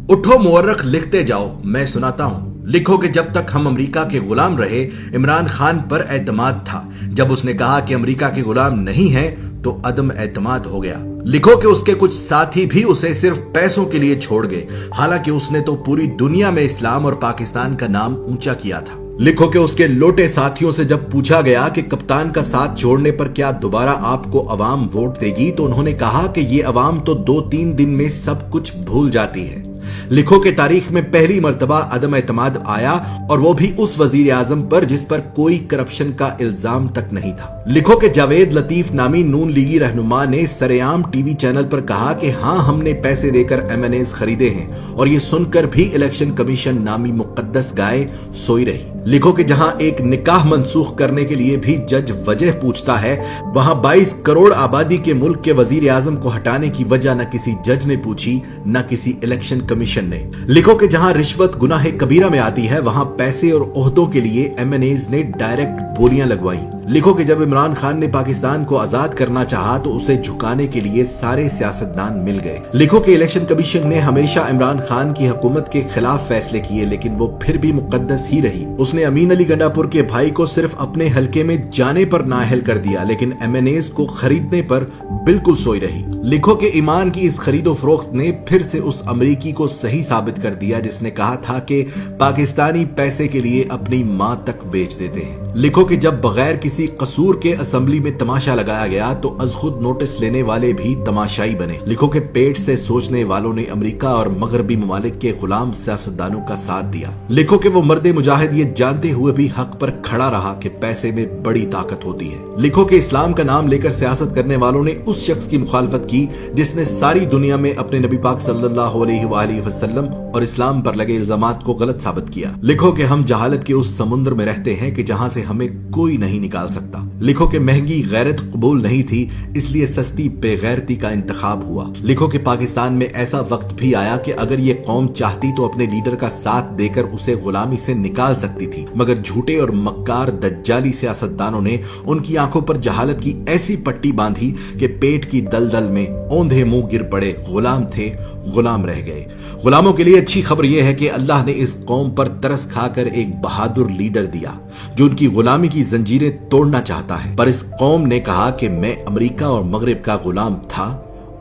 उठो मुअर्रख लिखते जाओ, मैं सुनाता हूँ। लिखो कि जब तक हम अमेरिका के गुलाम रहे, इमरान खान पर एतमाद था। जब उसने कहा कि अमेरिका के गुलाम नहीं हैं, तो अदम एतमाद हो गया। लिखो कि उसके कुछ साथी भी उसे सिर्फ पैसों के लिए छोड़ गए, हालांकि उसने तो पूरी दुनिया में इस्लाम और पाकिस्तान का नाम ऊंचा किया था। लिखो कि उसके लोटे साथियों से जब पूछा गया कि कप्तान का साथ छोड़ने पर क्या दोबारा आपको अवाम वोट देगी, तो उन्होंने कहा कि ये अवाम तो 2-3 दिन में सब कुछ भूल जाती है। लिखो कि तारीख में पहली मर्तबा अदम एतमाद आया, और वो भी उस वजीर आजम पर जिस पर कोई करप्शन का इल्जाम तक नहीं था। लिखो कि जावेद लतीफ नामी नून लीगी रहनुमा ने सरेआम टीवी चैनल पर कहा कि हाँ, हमने पैसे देकर एमएनएस खरीदे हैं, और ये सुनकर भी इलेक्शन कमीशन नामी मुकद्दस गाय सोई रही। लिखो कि जहां एक निकाह मनसूख करने के लिए भी जज वजह पूछता है, वहां 22 करोड़ आबादी के मुल्क के वजीर आजम को हटाने की वजह न किसी जज ने पूछी, न किसी इलेक्शन कमीशन ने। लिखो कि जहां रिश्वत गुनाह कबीरा में आती है, वहां पैसे और ओहदों के लिए एमएनएस ने डायरेक्ट बोलियां लगवाई। लिखो कि जब इमरान खान ने पाकिस्तान को आजाद करना चाहा, तो उसे झुकाने के लिए सारे सियासतदान मिल गए। लिखो कि इलेक्शन कमीशन ने हमेशा इमरान खान की हुकूमत के खिलाफ फैसले किए, लेकिन वो फिर भी मुकद्दस ही रही। उसने अमीन अली गंडापुर के भाई को सिर्फ अपने हलके में जाने पर नाअहल कर दिया, लेकिन एमएनएस को खरीदने पर बिल्कुल सोई रही। लिखो कि ईमान की इस खरीदो फरोख्त ने फिर से उस अमरीकी को सही साबित कर दिया जिसने कहा था कि पाकिस्तानी पैसे के लिए अपनी मां तक बेच देते हैं। लिखो कि जब बगैर किसी कसूर के असेंबली में तमाशा लगाया गया, तो अज खुद नोटिस लेने वाले भी तमाशाई बने। लिखो कि पेट से सोचने वालों ने अमेरिका और मगरबी ममालिक के गुलाम सियासतदानों का साथ दिया। लिखो कि वो मर्दे मुजाहिद ये जानते हुए भी हक पर खड़ा रहा कि पैसे में बड़ी ताकत होती है। लिखो कि इस्लाम का नाम लेकर सियासत करने वालों ने उस शख्स की मुखालफत की जिसने सारी दुनिया में अपने नबी पाक सल्लल्लाहु अलैहि वसल्लम और इस्लाम पर लगे इल्जामात को गलत साबित किया। लिखो कि हम जहालत के उस समुद्र में रहते हैं कि जहां से हमें कोई नहीं निकाल सकता। लिखो कि महंगी गैरत कबूल नहीं थी, इसलिए सस्ती बेगैरती का इंतखाब हुआ। लिखो कि पाकिस्तान में ऐसा वक्त भी आया कि अगर ये कौम चाहती तो अपने लीडर का साथ देकर उसे गुलामी से निकाल सकती थी, मगर झूठे और मक्कार दज्जाली सियासतदानों ने उनकी आंखों पर जहालत की ऐसी पट्टी बांधी कि पेट की दलदल में औंधे मुंह गिर पड़े। गुलाम थे, गुलाम रह गए। गुलामों के लिए अच्छी खबर यह है कि अल्लाह ने इस कौम पर तरस खाकर एक बहादुर लीडर दिया जो उनकी गुलामी की जंजीरें तोड़ना चाहता है। पर इस कौम ने कहा कि मैं अमेरिका और मगरिब का गुलाम था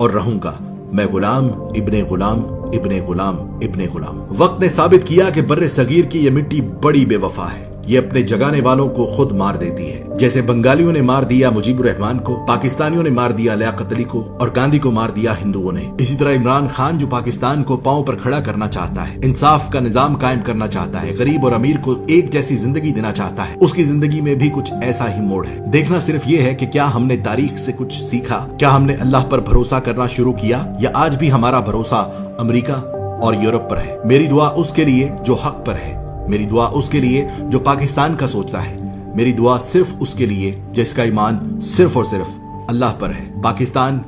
और रहूंगा। मैं गुलाम इब्ने गुलाम इब्ने गुलाम इब्ने गुलाम। वक्त ने साबित किया कि बर्रे सगीर की यह मिट्टी बड़ी बेवफा है। ये अपने जगाने वालों को खुद मार देती है। जैसे बंगालियों ने मार दिया मुजीबुर रहमान को, पाकिस्तानियों ने मार दिया लियाकत अली को, और गांधी को मार दिया हिंदुओं ने। इसी तरह इमरान खान जो पाकिस्तान को पांव पर खड़ा करना चाहता है, इंसाफ का निजाम कायम करना चाहता है, गरीब और अमीर को एक जैसी जिंदगी देना चाहता है, उसकी जिंदगी में भी कुछ ऐसा ही मोड़ है। देखना सिर्फ ये है कि क्या हमने तारीख से कुछ सीखा, क्या हमने अल्लाह पर भरोसा करना शुरू किया, या आज भी हमारा भरोसा अमेरिका और यूरोप पर है। मेरी दुआ उसके लिए जो हक पर है, मेरी दुआ उसके लिए जो पाकिस्तान का सोचता है, मेरी दुआ सिर्फ उसके लिए जिसका ईमान सिर्फ और सिर्फ अल्लाह पर है। पाकिस्तान